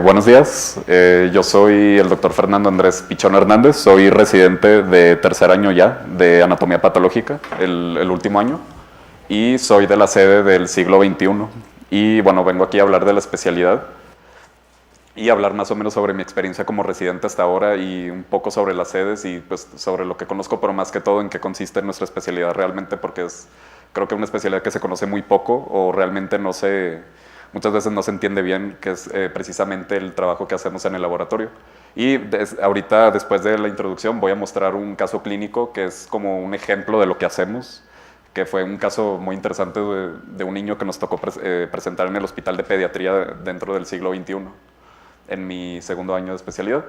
Buenos días, yo soy el doctor Fernando Andrés Pichón Hernández, soy residente de tercer año ya de anatomía patológica, el último año, y soy de la sede del siglo XXI. Y bueno, vengo aquí a hablar de la especialidad y hablar más o menos sobre mi experiencia como residente hasta ahora y un poco sobre las sedes y pues sobre lo que conozco, pero más que todo en qué consiste nuestra especialidad realmente, porque es creo que una especialidad que se conoce muy poco o realmente muchas veces no se entiende bien, que es precisamente el trabajo que hacemos en el laboratorio. Y ahorita, después de la introducción, voy a mostrar un caso clínico que es como un ejemplo de lo que hacemos, que fue un caso muy interesante de un niño que nos tocó presentar en el Hospital de Pediatría dentro del siglo XXI, en mi segundo año de especialidad.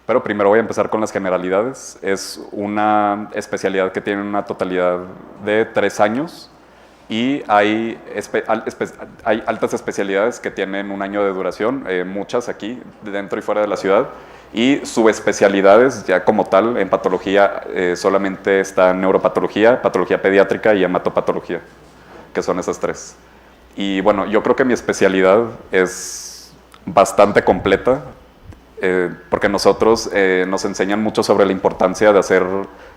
Pero primero voy a empezar con las generalidades. Es una especialidad que tiene una totalidad de 3 años y hay altas especialidades que tienen un año de duración, muchas aquí, dentro y fuera de la ciudad, y subespecialidades ya como tal, en patología solamente está neuropatología, patología pediátrica y hematopatología, que son esas tres. Y bueno, yo creo que mi especialidad es bastante completa, porque nosotros nos enseñan mucho sobre la importancia de hacer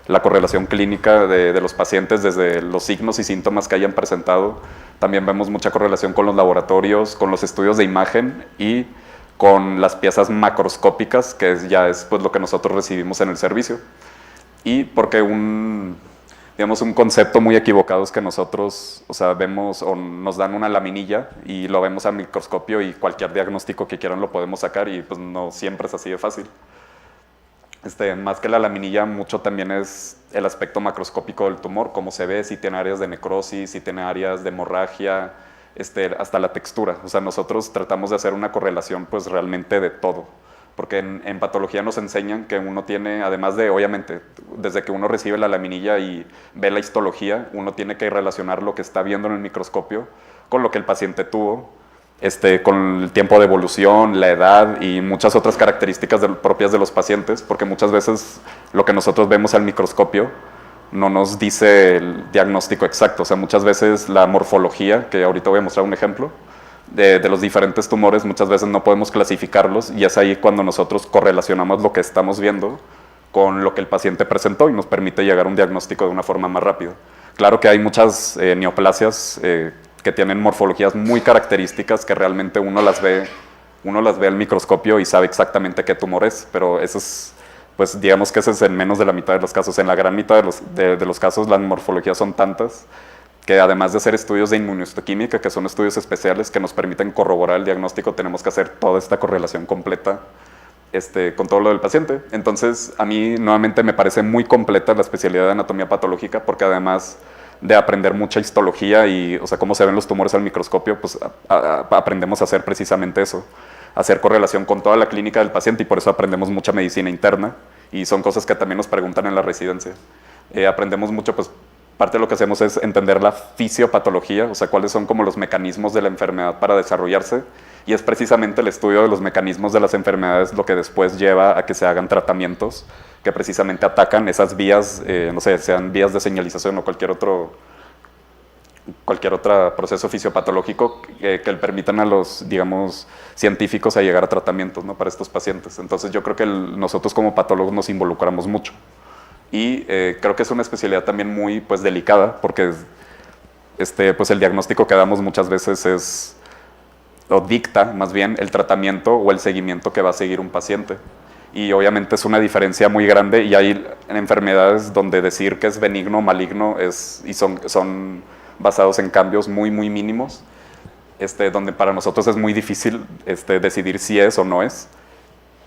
la correlación clínica de los pacientes desde los signos y síntomas que hayan presentado. También vemos mucha correlación con los laboratorios, con los estudios de imagen y con las piezas macroscópicas, que ya es pues, lo que nosotros recibimos en el servicio. Y porque digamos, un concepto muy equivocado es que nosotros, o sea, vemos o nos dan una laminilla y lo vemos al microscopio y cualquier diagnóstico que quieran lo podemos sacar y pues no siempre es así de fácil. Más que la laminilla, mucho también es el aspecto macroscópico del tumor, cómo se ve, si tiene áreas de necrosis, si tiene áreas de hemorragia, hasta la textura. O sea, nosotros tratamos de hacer una correlación pues realmente de todo. Porque en patología nos enseñan que uno tiene, además de, obviamente, desde que uno recibe la laminilla y ve la histología, uno tiene que relacionar lo que está viendo en el microscopio con lo que el paciente tuvo, con el tiempo de evolución, la edad y muchas otras características propias de los pacientes, porque muchas veces lo que nosotros vemos al microscopio no nos dice el diagnóstico exacto. O sea, muchas veces la morfología, que ahorita voy a mostrar un ejemplo, de los diferentes tumores, muchas veces no podemos clasificarlos y es ahí cuando nosotros correlacionamos lo que estamos viendo con lo que el paciente presentó y nos permite llegar a un diagnóstico de una forma más rápida. Claro que hay muchas neoplasias que tienen morfologías muy características que realmente uno las ve al microscopio y sabe exactamente qué tumor es, pero eso es, pues digamos que ese es en menos de la mitad de los casos. En la gran mitad de los casos las morfologías son tantas que además de hacer estudios de inmunohistoquímica, que son estudios especiales que nos permiten corroborar el diagnóstico, tenemos que hacer toda esta correlación completa con todo lo del paciente. Entonces, a mí nuevamente me parece muy completa la especialidad de anatomía patológica, porque además de aprender mucha histología y, o sea, cómo se ven los tumores al microscopio, pues aprendemos a hacer precisamente eso, hacer correlación con toda la clínica del paciente, y por eso aprendemos mucha medicina interna, y son cosas que también nos preguntan en la residencia. Aprendemos mucho, pues, parte de lo que hacemos es entender la fisiopatología, o sea, cuáles son como los mecanismos de la enfermedad para desarrollarse, y es precisamente el estudio de los mecanismos de las enfermedades lo que después lleva a que se hagan tratamientos que precisamente atacan esas vías, no sé, sean vías de señalización o cualquier otro proceso fisiopatológico que le permitan a los, digamos, científicos a llegar a tratamientos, ¿no?, para estos pacientes. Entonces yo creo que nosotros como patólogos nos involucramos mucho. Y creo que es una especialidad también muy pues, delicada, porque pues, el diagnóstico que damos muchas veces o dicta más bien el tratamiento o el seguimiento que va a seguir un paciente. Y obviamente es una diferencia muy grande, y hay enfermedades donde decir que es benigno o maligno son basados en cambios muy, muy mínimos, donde para nosotros es muy difícil decidir si es o no es.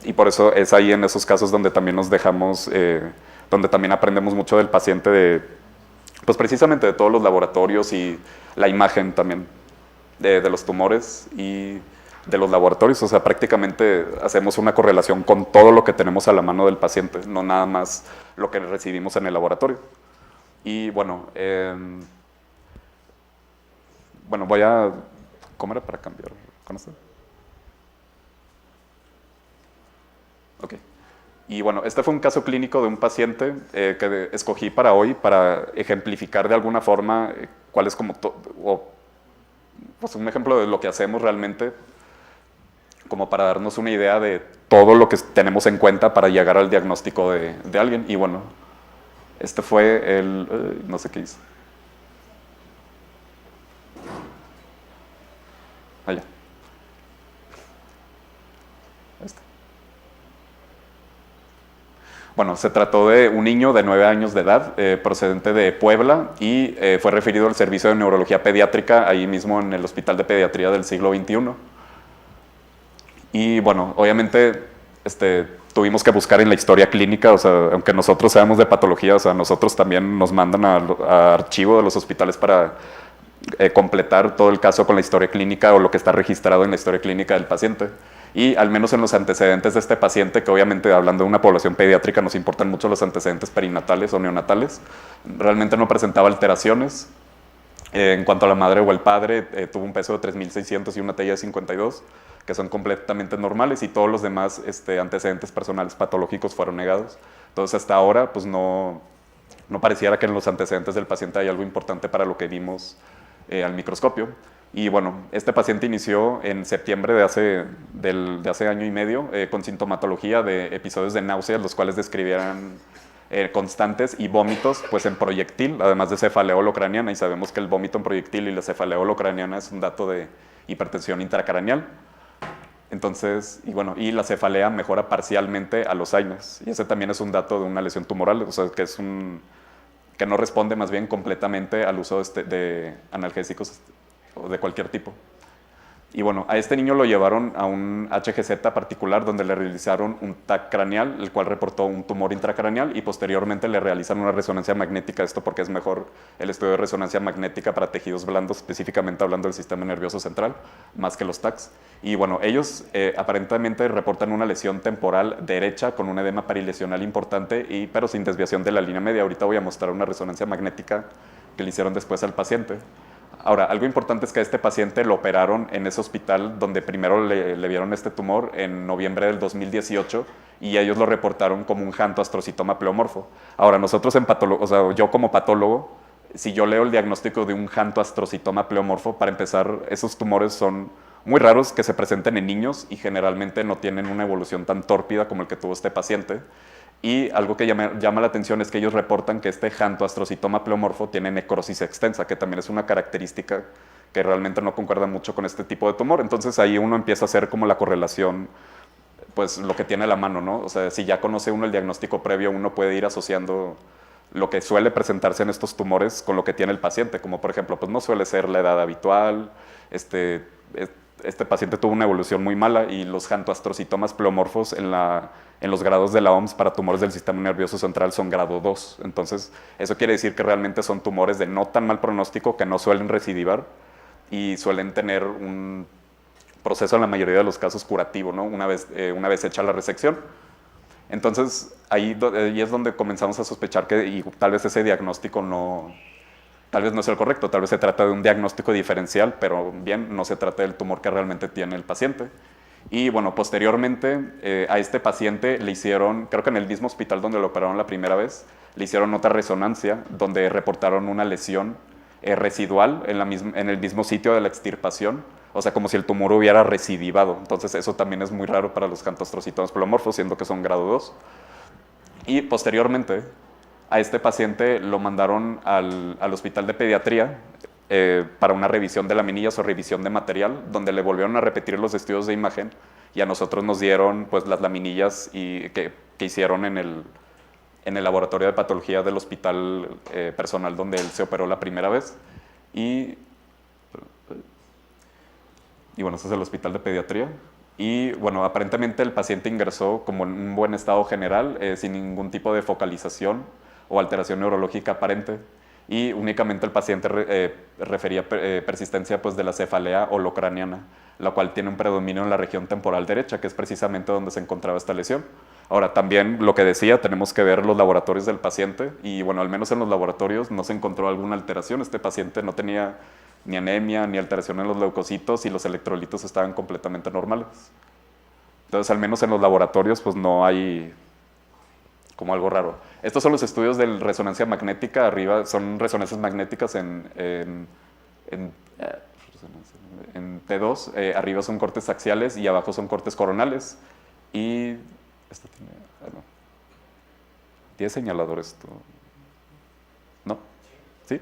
Y por eso es ahí en esos casos donde también nos dejamos... donde también aprendemos mucho del paciente, pues precisamente de todos los laboratorios y la imagen también de los tumores y de los laboratorios. O sea, prácticamente hacemos una correlación con todo lo que tenemos a la mano del paciente, no nada más lo que recibimos en el laboratorio. Y bueno, voy a... ¿Cómo era para cambiar con esto? Ok. Y bueno, este fue un caso clínico de un paciente que escogí para hoy para ejemplificar de alguna forma cuál es como pues un ejemplo de lo que hacemos realmente como para darnos una idea de todo lo que tenemos en cuenta para llegar al diagnóstico de alguien. Y bueno, este fue el... no sé qué hizo. Allá. Bueno, se trató de un niño de 9 años de edad, procedente de Puebla, y fue referido al servicio de neurología pediátrica, ahí mismo en el Hospital de Pediatría del Siglo XXI. Y bueno, obviamente tuvimos que buscar en la historia clínica, o sea, aunque nosotros seamos de patología, o sea, nosotros también nos mandan a archivo de los hospitales para completar todo el caso con la historia clínica o lo que está registrado en la historia clínica del paciente. Y al menos en los antecedentes de este paciente, que obviamente hablando de una población pediátrica nos importan mucho los antecedentes perinatales o neonatales, realmente no presentaba alteraciones. En cuanto a la madre o el padre, tuvo un peso de 3.600 y una talla de 52, que son completamente normales, y todos los demás antecedentes personales patológicos fueron negados. Entonces hasta ahora pues no pareciera que en los antecedentes del paciente hay algo importante para lo que vimos al microscopio. Y bueno, este paciente inició en septiembre de hace año y medio con sintomatología de episodios de náuseas, los cuales describían constantes y vómitos pues en proyectil, además de cefalea holocraniana, y sabemos que el vómito en proyectil y la cefalea holocraniana es un dato de hipertensión intracraneal. Entonces, y bueno, y la cefalea mejora parcialmente a los años, y ese también es un dato de una lesión tumoral, o sea, que no responde más bien completamente al uso de analgésicos o de cualquier tipo. Y bueno, a este niño lo llevaron a un HGZ particular donde le realizaron un TAC craneal, el cual reportó un tumor intracraneal, y posteriormente le realizan una resonancia magnética, esto porque es mejor el estudio de resonancia magnética para tejidos blandos, específicamente hablando del sistema nervioso central, más que los TACs. Y bueno, ellos aparentemente reportan una lesión temporal derecha con un edema perilesional importante, pero sin desviación de la línea media. Ahorita voy a mostrar una resonancia magnética que le hicieron después al paciente. Ahora, algo importante es que a este paciente lo operaron en ese hospital donde primero le vieron este tumor en noviembre del 2018, y ellos lo reportaron como un jantoastrocitoma pleomorfo. Ahora, nosotros o sea, yo como patólogo, si yo leo el diagnóstico de un jantoastrocitoma pleomorfo, para empezar, esos tumores son muy raros que se presenten en niños y generalmente no tienen una evolución tan tórpida como el que tuvo este paciente. Y algo que llama la atención es que ellos reportan que este jantoastrocitoma pleomorfo tiene necrosis extensa, que también es una característica que realmente no concuerda mucho con este tipo de tumor. Entonces ahí uno empieza a hacer como la correlación, pues lo que tiene a la mano, ¿no? O sea, si ya conoce uno el diagnóstico previo, uno puede ir asociando lo que suele presentarse en estos tumores con lo que tiene el paciente, como por ejemplo, pues no suele ser la edad habitual, este paciente tuvo una evolución muy mala, y los jantoastrocitomas pleomorfos en los grados de la OMS para tumores del sistema nervioso central son grado 2. Entonces, eso quiere decir que realmente son tumores de no tan mal pronóstico, que no suelen recidivar y suelen tener un proceso en la mayoría de los casos curativo, ¿no? Una vez hecha la resección. Entonces, ahí es donde comenzamos a sospechar que tal vez ese diagnóstico tal vez no es el correcto, tal vez se trata de un diagnóstico diferencial, pero bien, no se trata del tumor que realmente tiene el paciente. Y bueno, posteriormente a este paciente le hicieron, creo que en el mismo hospital donde lo operaron la primera vez, le hicieron otra resonancia donde reportaron una lesión residual en el mismo sitio de la extirpación, o sea, como si el tumor hubiera recidivado. Entonces eso también es muy raro para los jantoastrocitomas pleomorfos, siendo que son grado 2. Y posteriormente a este paciente lo mandaron al hospital de pediatría para una revisión de laminillas o revisión de material, donde le volvieron a repetir los estudios de imagen, y a nosotros nos dieron pues las laminillas que hicieron en el laboratorio de patología del hospital personal donde él se operó la primera vez. Y bueno, ese es el hospital de pediatría. Y bueno, aparentemente el paciente ingresó como en un buen estado general, sin ningún tipo de focalización o alteración neurológica aparente, y únicamente el paciente refería persistencia pues, de la cefalea holocraniana, la cual tiene un predominio en la región temporal derecha, que es precisamente donde se encontraba esta lesión. Ahora, también lo que decía, tenemos que ver los laboratorios del paciente, y bueno, al menos en los laboratorios no se encontró alguna alteración. Este paciente no tenía ni anemia, ni alteración en los leucocitos, y los electrolitos estaban completamente normales. Entonces, al menos en los laboratorios, pues no hay como algo raro. Estos son los estudios de resonancia magnética. Arriba son resonancias magnéticas En T2, arriba son cortes axiales y abajo son cortes coronales. Y esto tiene, no. ¿Tiene señalador esto? ¿No? ¿Sí?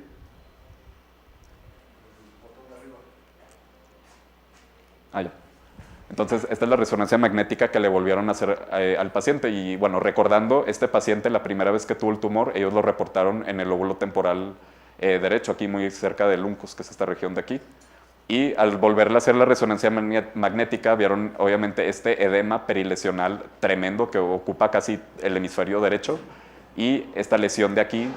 Ah, ya. Entonces, esta es la resonancia magnética que le volvieron a hacer al paciente. Y bueno, recordando, este paciente, la primera vez que tuvo el tumor, ellos lo reportaron en el lóbulo temporal derecho, aquí muy cerca del uncus, que es esta región de aquí. Y al volverle a hacer la resonancia magnética, vieron obviamente este edema perilesional tremendo que ocupa casi el hemisferio derecho. Y esta lesión de aquí,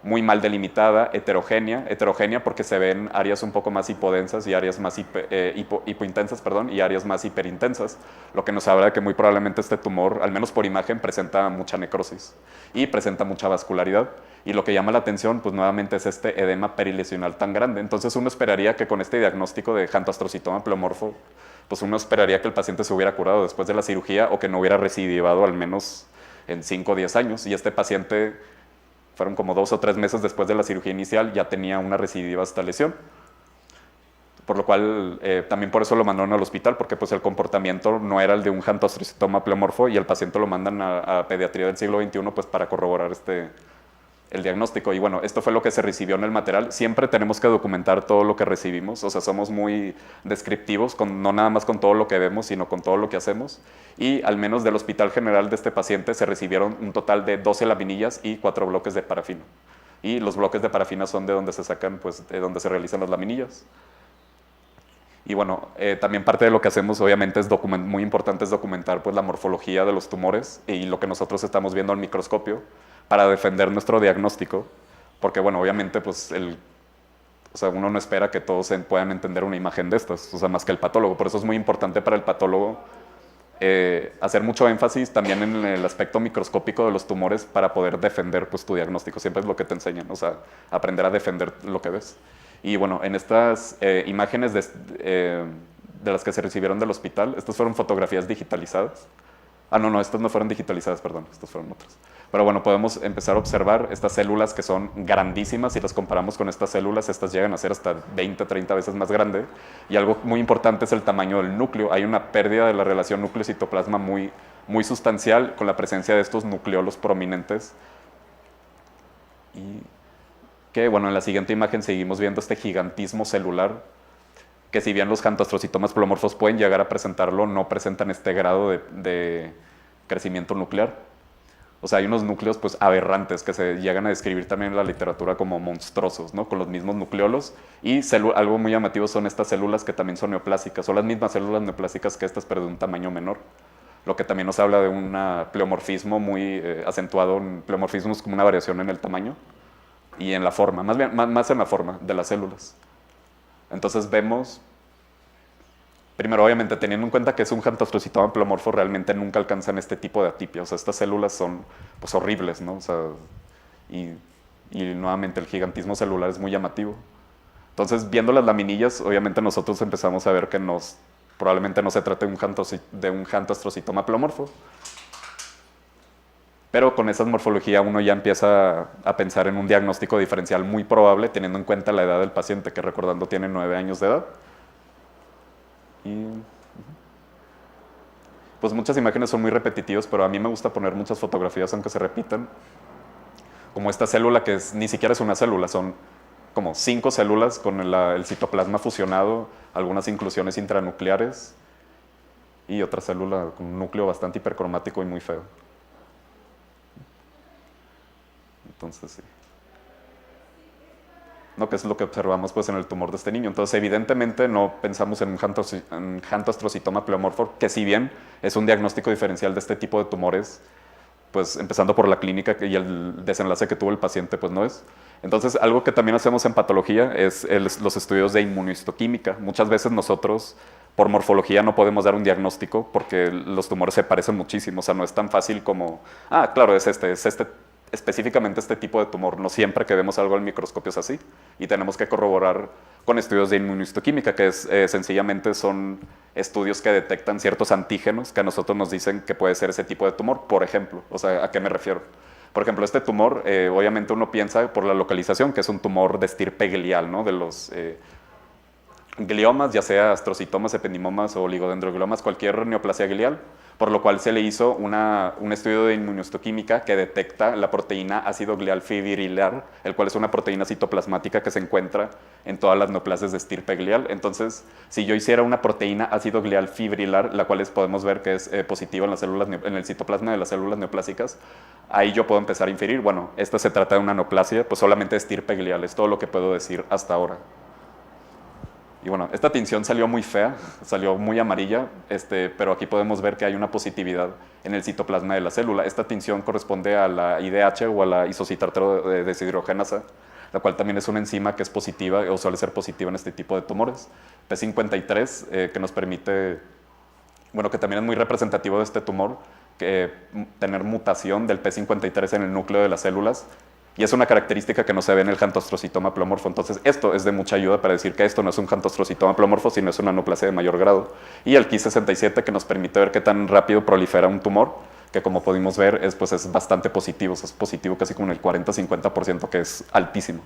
muy mal delimitada, heterogénea porque se ven áreas un poco más hipodensas y áreas más hipointensas, perdón, y áreas más hiperintensas, lo que nos habla de que muy probablemente este tumor, al menos por imagen, presenta mucha necrosis y presenta mucha vascularidad. Y lo que llama la atención, pues nuevamente es este edema perilesional tan grande. Entonces uno esperaría que con este diagnóstico de jantoastrocitoma pleomorfo, pues uno esperaría que el paciente se hubiera curado después de la cirugía o que no hubiera recidivado al menos en 5 o 10 años. Y este paciente, fueron como 2 o 3 meses después de la cirugía inicial, ya tenía una recidiva esta lesión. Por lo cual, también por eso lo mandaron al hospital, porque pues el comportamiento no era el de un jantoastrocitoma pleomorfo y el paciente lo mandan a pediatría del siglo XXI pues para corroborar el diagnóstico. Y bueno, esto fue lo que se recibió en el material. Siempre tenemos que documentar todo lo que recibimos, o sea, somos muy descriptivos, no nada más con todo lo que vemos, sino con todo lo que hacemos. Y al menos del hospital general de este paciente se recibieron un total de 12 laminillas y 4 bloques de parafina. Y los bloques de parafina son de donde se sacan, pues, de donde se realizan las laminillas. Y bueno, también parte de lo que hacemos obviamente es muy importante es documentar pues, la morfología de los tumores y lo que nosotros estamos viendo al microscopio para defender nuestro diagnóstico, porque bueno, obviamente pues o sea, uno no espera que todos puedan entender una imagen de estas, o sea, más que el patólogo. Por eso es muy importante para el patólogo hacer mucho énfasis también en el aspecto microscópico de los tumores para poder defender pues, tu diagnóstico. Siempre es lo que te enseñan, o sea, aprender a defender lo que ves. Y bueno, en estas imágenes de las que se recibieron del hospital, estas fueron fotografías digitalizadas. Ah, no, estas no fueron digitalizadas, perdón, estas fueron otras. Pero bueno, podemos empezar a observar estas células que son grandísimas. Si las comparamos con estas células, estas llegan a ser hasta 20, 30 veces más grande. Y algo muy importante es el tamaño del núcleo. Hay una pérdida de la relación núcleo-citoplasma muy sustancial con la presencia de estos nucleolos prominentes. Y que, bueno, en la siguiente imagen seguimos viendo este gigantismo celular, que si bien los jantoastrocitomas pleomorfos pueden llegar a presentarlo, no presentan este grado de crecimiento nuclear. O sea, hay unos núcleos pues aberrantes que se llegan a describir también en la literatura como monstruosos, ¿no? Con los mismos nucleolos. Y algo muy llamativo son estas células que también son neoplásicas. Son las mismas células neoplásicas que estas, pero de un tamaño menor. Lo que también nos habla de un pleomorfismo muy acentuado. Pleomorfismo es como una variación en el tamaño y en la forma, más en la forma de las células. Entonces vemos, primero obviamente teniendo en cuenta que es un jantoastrocitoma pleomorfo, realmente nunca alcanzan este tipo de atipia. O sea, estas células son pues horribles, ¿no? O sea, y nuevamente el gigantismo celular es muy llamativo. Entonces, viendo las laminillas, obviamente nosotros empezamos a ver que probablemente no se trate de un jantoastrocitoma pleomorfo. Pero con esa morfología uno ya empieza a pensar en un diagnóstico diferencial muy probable, teniendo en cuenta la edad del paciente, que recordando tiene 9 años de edad. Y pues muchas imágenes son muy repetitivas, pero a mí me gusta poner muchas fotografías aunque se repitan. Como esta célula que ni siquiera es una célula, son como 5 células con el citoplasma fusionado, algunas inclusiones intranucleares y otra célula con un núcleo bastante hipercromático y muy feo. Entonces, sí. ¿No? Que es lo que observamos pues, en el tumor de este niño. Entonces, evidentemente no pensamos en un jantoastrocitoma pleomorfo, que si bien es un diagnóstico diferencial de este tipo de tumores, pues empezando por la clínica y el desenlace que tuvo el paciente, pues no es. Entonces, algo que también hacemos en patología es los estudios de inmunohistoquímica. Muchas veces nosotros, por morfología, no podemos dar un diagnóstico porque los tumores se parecen muchísimo. O sea, no es tan fácil como, claro, es específicamente este tipo de tumor. No siempre que vemos algo al microscopio es así. Y tenemos que corroborar con estudios de inmunohistoquímica, que sencillamente son estudios que detectan ciertos antígenos que a nosotros nos dicen que puede ser ese tipo de tumor, por ejemplo. O sea, ¿a qué me refiero? Por ejemplo, este tumor, obviamente uno piensa por la localización que es un tumor de estirpe glial, ¿no? gliomas, ya sea astrocitomas, ependimomas o oligodendrogliomas, cualquier neoplasia glial, por lo cual se le hizo un estudio de inmunohistoquímica que detecta la proteína ácido glial fibrilar, el cual es una proteína citoplasmática que se encuentra en todas las neoplasias de estirpe glial. Entonces, si yo hiciera una proteína ácido glial fibrilar, la cual podemos ver que es positiva en las células, en el citoplasma de las células neoplásicas, ahí yo puedo empezar a inferir, bueno, esta se trata de una neoplasia, pues solamente de estirpe glial, es todo lo que puedo decir hasta ahora. Y bueno, esta tinción salió muy fea, salió muy amarilla, pero aquí podemos ver que hay una positividad en el citoplasma de la célula. Esta tinción corresponde a la IDH o a la isocitartero deshidrogenasa, la cual también es una enzima que es positiva o suele ser positiva en este tipo de tumores. P53, que nos permite, bueno, que también es muy representativo de este tumor, tener mutación del P53 en el núcleo de las células. Y es una característica que no se ve en el jantostrocitoma pleomorfo. Entonces, esto es de mucha ayuda para decir que esto no es un jantostrocitoma pleomorfo, sino es una neoplasia de mayor grado. Y el Ki67, que nos permite ver qué tan rápido prolifera un tumor, que como pudimos ver, pues es bastante positivo. Es positivo casi como en el 40-50%, que es altísimo.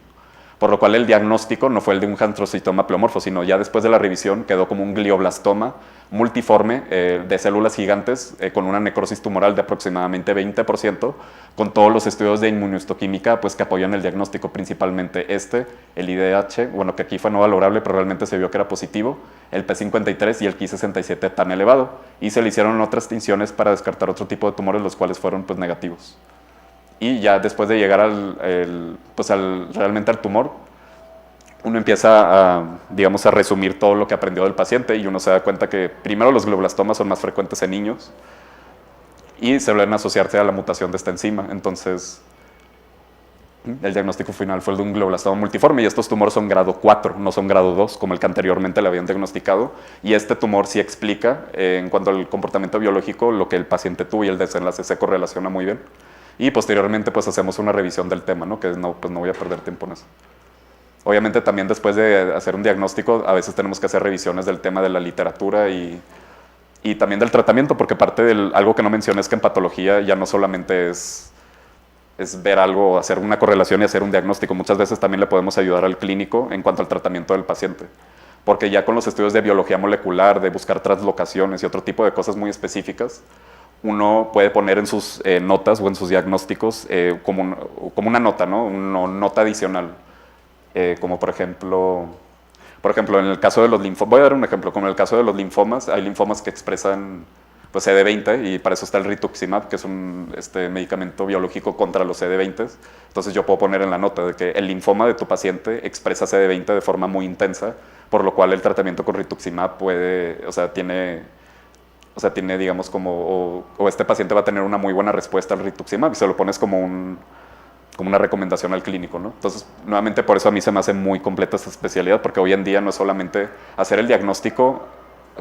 Por lo cual el diagnóstico no fue el de un jantostrocitoma pleomorfo, sino ya después de la revisión quedó como un glioblastoma multiforme de células gigantes con una necrosis tumoral de aproximadamente 20%, con todos los estudios de inmunohistoquímica pues, que apoyan el diagnóstico, principalmente el IDH, bueno, que aquí fue no valorable, pero realmente se vio que era positivo, el P53 y el Ki67 tan elevado, y se le hicieron otras tinciones para descartar otro tipo de tumores, los cuales fueron pues, negativos. Y ya después de llegar realmente al tumor, uno empieza digamos, a resumir todo lo que aprendió del paciente y uno se da cuenta que primero los glioblastomas son más frecuentes en niños y se suelen asociarse a la mutación de esta enzima. Entonces, el diagnóstico final fue el de un glioblastoma multiforme y estos tumores son grado 4, no son grado 2, como el que anteriormente le habían diagnosticado. Y este tumor sí explica, en cuanto al comportamiento biológico, lo que el paciente tuvo y el desenlace se correlaciona muy bien. Y posteriormente pues hacemos una revisión del tema, ¿no? Que pues no voy a perder tiempo en eso. Obviamente también después de hacer un diagnóstico a veces tenemos que hacer revisiones del tema de la literatura y también del tratamiento, porque parte de algo que no mencioné es que en patología ya no solamente es ver algo, hacer una correlación y hacer un diagnóstico. Muchas veces también le podemos ayudar al clínico en cuanto al tratamiento del paciente. Porque ya con los estudios de biología molecular, de buscar translocaciones y otro tipo de cosas muy específicas, uno puede poner en sus notas o en sus diagnósticos como una nota, ¿no? Una nota adicional. Como por ejemplo, en el caso de los linfomas, voy a dar un ejemplo, como en el caso de los linfomas, hay linfomas que expresan pues, CD20 y para eso está el rituximab, que es un medicamento biológico contra los CD20. Entonces yo puedo poner en la nota de que el linfoma de tu paciente expresa CD20 de forma muy intensa, por lo cual el tratamiento con rituximab tiene, digamos, como, o este paciente va a tener una muy buena respuesta al rituximab y se lo pones como una recomendación al clínico, ¿no? Entonces, nuevamente, por eso a mí se me hace muy completa esta especialidad, porque hoy en día no es solamente hacer el diagnóstico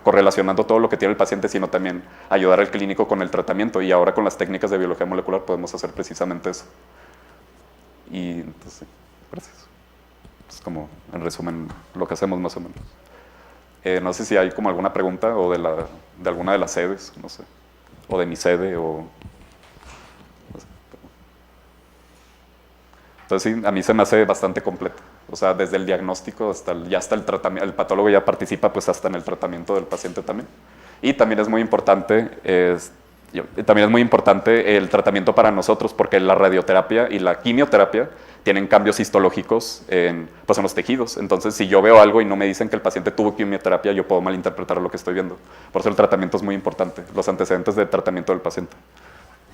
correlacionando todo lo que tiene el paciente, sino también ayudar al clínico con el tratamiento, y ahora con las técnicas de biología molecular podemos hacer precisamente eso. Y entonces, gracias. Es como, en resumen, lo que hacemos más o menos. No sé si hay como alguna pregunta o de alguna de las sedes, no sé, o de mi sede o... No sé. Entonces sí, a mí se me hace bastante completo. O sea, desde el diagnóstico hasta el tratamiento, el patólogo ya participa pues hasta en el tratamiento del paciente también. Y también es muy importante, el tratamiento para nosotros, porque la radioterapia y la quimioterapia tienen cambios histológicos en los tejidos. Entonces, si yo veo algo y no me dicen que el paciente tuvo quimioterapia, yo puedo malinterpretar lo que estoy viendo. Por eso el tratamiento es muy importante, los antecedentes de tratamiento del paciente.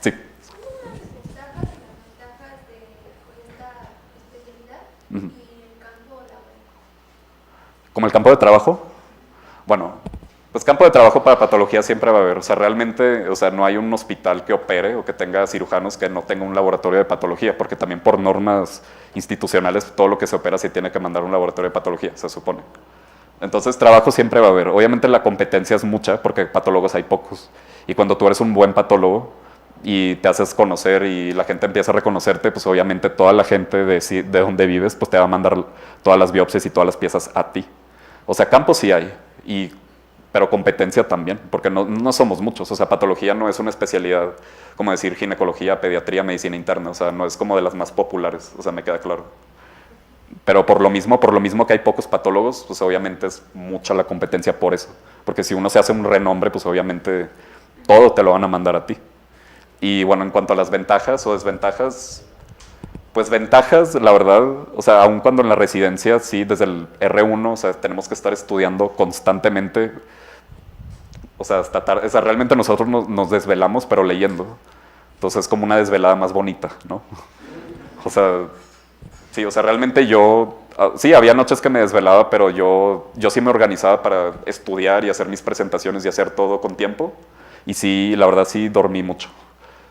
Sí. ¿Cuáles las ventajas de esta especialidad y el campo laboral? ¿Como el campo de trabajo? Bueno, pues campo de trabajo para patología siempre va a haber. O sea, realmente, no hay un hospital que opere o que tenga cirujanos que no tenga un laboratorio de patología, porque también por normas institucionales todo lo que se opera se tiene que mandar a un laboratorio de patología, se supone. Entonces, trabajo siempre va a haber. Obviamente la competencia es mucha, porque patólogos hay pocos. Y cuando tú eres un buen patólogo y te haces conocer y la gente empieza a reconocerte, pues obviamente toda la gente de donde vives pues te va a mandar todas las biopsias y todas las piezas a ti. O sea, campo sí hay, pero competencia también, porque no somos muchos. O sea, patología no es una especialidad como decir ginecología, pediatría, medicina interna. O sea, no es como de las más populares, o sea, me queda claro. Pero por lo mismo que hay pocos patólogos, pues obviamente es mucha la competencia por eso. Porque si uno se hace un renombre, pues obviamente todo te lo van a mandar a ti. Y bueno, en cuanto a las ventajas o desventajas, pues ventajas, la verdad, o sea, aun cuando en la residencia, sí, desde el R1, o sea, tenemos que estar estudiando constantemente, o sea, hasta tarde, o sea, realmente nosotros nos desvelamos, pero leyendo. Entonces es como una desvelada más bonita, ¿no? O sea, sí, o sea, realmente yo, sí, había noches que me desvelaba, pero yo sí me organizaba para estudiar y hacer mis presentaciones y hacer todo con tiempo. Y sí, la verdad sí dormí mucho.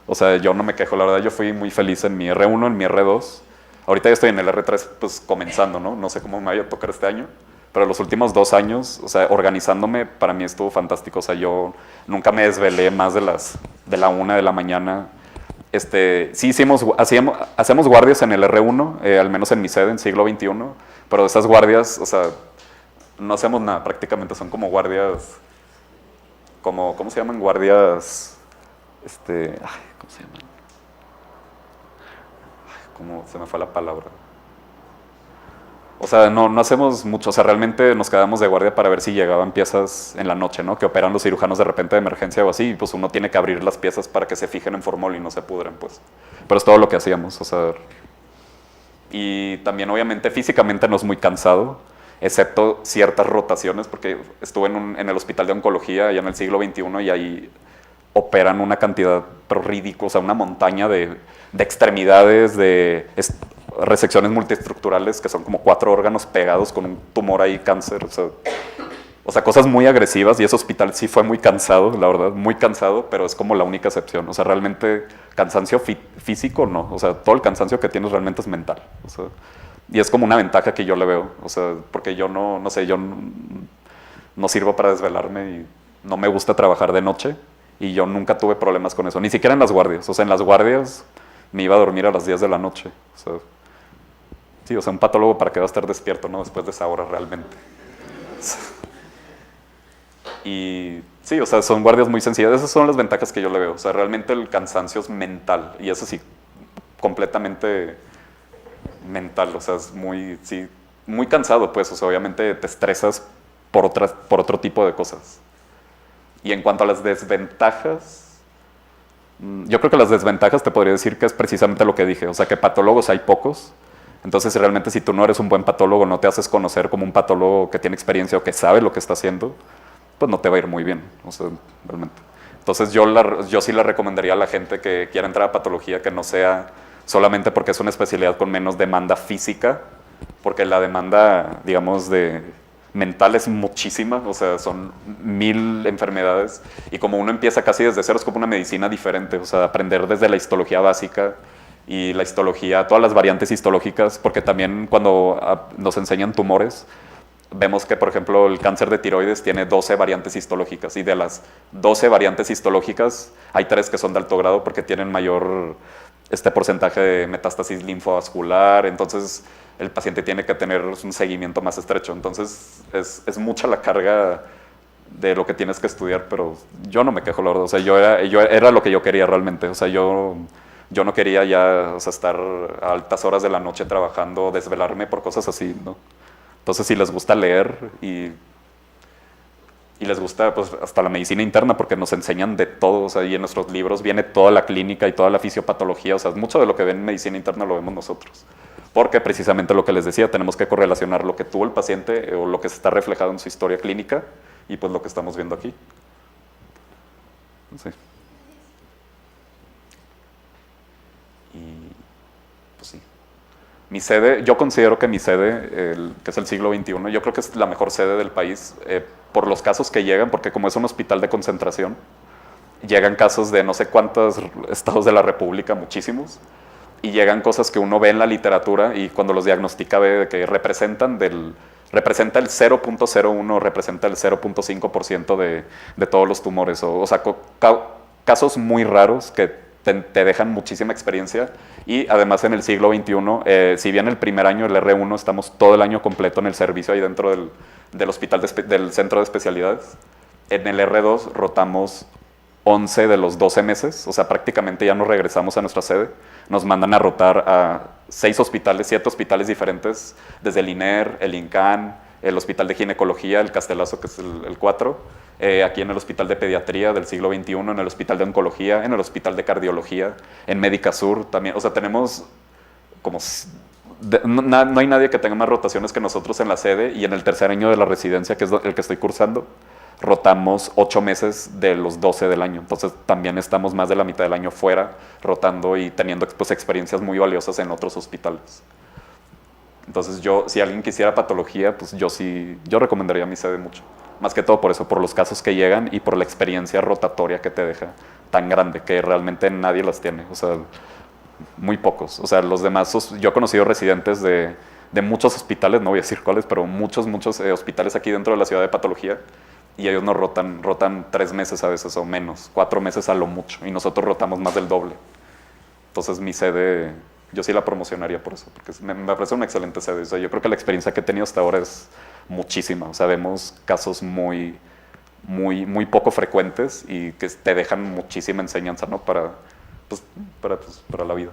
O sea, yo no me quejo, la verdad yo fui muy feliz en mi R1, en mi R2. Ahorita ya estoy en el R3, pues comenzando, ¿no? No sé cómo me vaya a tocar este año. Pero los últimos 2 años, o sea, organizándome, para mí estuvo fantástico. O sea, yo nunca me desvelé más de la 1 de la mañana. Sí hacemos guardias en el R1, al menos en mi sede, en siglo XXI, pero esas guardias, o sea, no hacemos nada prácticamente, son como guardias, ¿cómo se llaman? Guardias, ¿cómo se llaman? ¿Cómo se me fue la palabra? O sea, no hacemos mucho, o sea, realmente nos quedamos de guardia para ver si llegaban piezas en la noche, ¿no? Que operan los cirujanos de repente de emergencia o así, y pues uno tiene que abrir las piezas para que se fijen en formol y no se pudren, pues. Pero es todo lo que hacíamos, o sea. Y también, obviamente, físicamente no es muy cansado, excepto ciertas rotaciones, porque estuve en el hospital de oncología allá en el siglo XXI y ahí operan una cantidad, pero ridícula, o sea, una montaña de extremidades, de resecciones multiestructurales que son como 4 órganos pegados con un tumor ahí, cáncer, o sea, cosas muy agresivas, y ese hospital sí fue muy cansado, la verdad, muy cansado, pero es como la única excepción. O sea, realmente cansancio físico no, o sea, todo el cansancio que tienes realmente es mental. O sea, y es como una ventaja que yo le veo, o sea, porque yo no sé, yo no sirvo para desvelarme y no me gusta trabajar de noche, y yo nunca tuve problemas con eso, ni siquiera en las guardias. O sea, en las guardias me iba a dormir a las 10 de la noche. O sea, sí, o sea, un patólogo para que va a estar despierto, ¿no? Después de esa hora realmente. Y sí, o sea, son guardias muy sencillas. Esas son las ventajas que yo le veo. O sea, realmente el cansancio es mental. Y eso sí, completamente mental. O sea, es muy, sí, muy cansado, pues. O sea, obviamente te estresas por otro tipo de cosas. Y en cuanto a las desventajas, yo creo que las desventajas te podría decir que es precisamente lo que dije. O sea, que patólogos hay pocos. Entonces, realmente, si tú no eres un buen patólogo, no te haces conocer como un patólogo que tiene experiencia o que sabe lo que está haciendo, pues no te va a ir muy bien, o sea, realmente. Entonces yo sí le recomendaría a la gente que quiera entrar a patología que no sea solamente porque es una especialidad con menos demanda física, porque la demanda, digamos, mental es muchísima, o sea, son 1000 enfermedades, y como uno empieza casi desde cero, es como una medicina diferente, o sea, aprender desde la histología básica y la histología, todas las variantes histológicas, porque también cuando nos enseñan tumores, vemos que, por ejemplo, el cáncer de tiroides tiene 12 variantes histológicas, y de las 12 variantes histológicas hay 3 que son de alto grado porque tienen mayor porcentaje de metástasis linfovascular. Entonces el paciente tiene que tener un seguimiento más estrecho. Entonces es mucha la carga de lo que tienes que estudiar, pero yo no me quejo, la verdad. O sea, yo era lo que yo quería realmente. O sea, yo no quería ya, o sea, estar a altas horas de la noche trabajando, desvelarme por cosas así, ¿no? Entonces, si les gusta leer y les gusta, pues, hasta la medicina interna, porque nos enseñan de todo, o sea, y en nuestros libros viene toda la clínica y toda la fisiopatología, o sea, mucho de lo que ven en medicina interna lo vemos nosotros. Porque precisamente lo que les decía, tenemos que correlacionar lo que tuvo el paciente o lo que se está reflejado en su historia clínica y pues lo que estamos viendo aquí. Sí. Y pues sí. Mi sede, yo considero que mi sede, que es el siglo XXI, yo creo que es la mejor sede del país por los casos que llegan, porque como es un hospital de concentración, llegan casos de no sé cuántos estados de la República, muchísimos, y llegan cosas que uno ve en la literatura y cuando los diagnostica ve que representa el 0.01, representa el 0.5% de todos los tumores, o sea, casos muy raros que te dejan muchísima experiencia. Y además en el siglo XXI, si bien el primer año, el R1, estamos todo el año completo en el servicio ahí dentro del hospital, del centro de especialidades, en el R2 rotamos 11 de los 12 meses, o sea, prácticamente ya no regresamos a nuestra sede. Nos mandan a rotar a 6 hospitales, 7 hospitales diferentes, desde el INER, el INCAN, el Hospital de Ginecología, el Castelazo, que es el 4, aquí en el Hospital de Pediatría del siglo XXI, en el Hospital de Oncología, en el Hospital de Cardiología, en Médica Sur también. O sea, tenemos como... no hay nadie que tenga más rotaciones que nosotros en la sede, y en el tercer año de la residencia, que es el que estoy cursando, rotamos 8 meses de los 12 del año. Entonces también estamos más de la mitad del año fuera, rotando y teniendo pues, experiencias muy valiosas en otros hospitales. Entonces yo, si alguien quisiera patología, pues yo recomendaría mi sede mucho. Más que todo por eso, por los casos que llegan y por la experiencia rotatoria que te deja tan grande, que realmente nadie las tiene. O sea, muy pocos. O sea, los demás, yo he conocido residentes de muchos hospitales, no voy a decir cuáles, pero muchos hospitales aquí dentro de la ciudad de patología, y ellos nos rotan 3 meses a veces o menos, 4 meses a lo mucho, y nosotros rotamos más del doble. Entonces mi sede, yo sí la promocionaría por eso, porque me parece una excelente sede. O sea, yo creo que la experiencia que he tenido hasta ahora es muchísima. O sea, vemos casos muy poco frecuentes y que te dejan muchísima enseñanza, ¿no? Para la vida.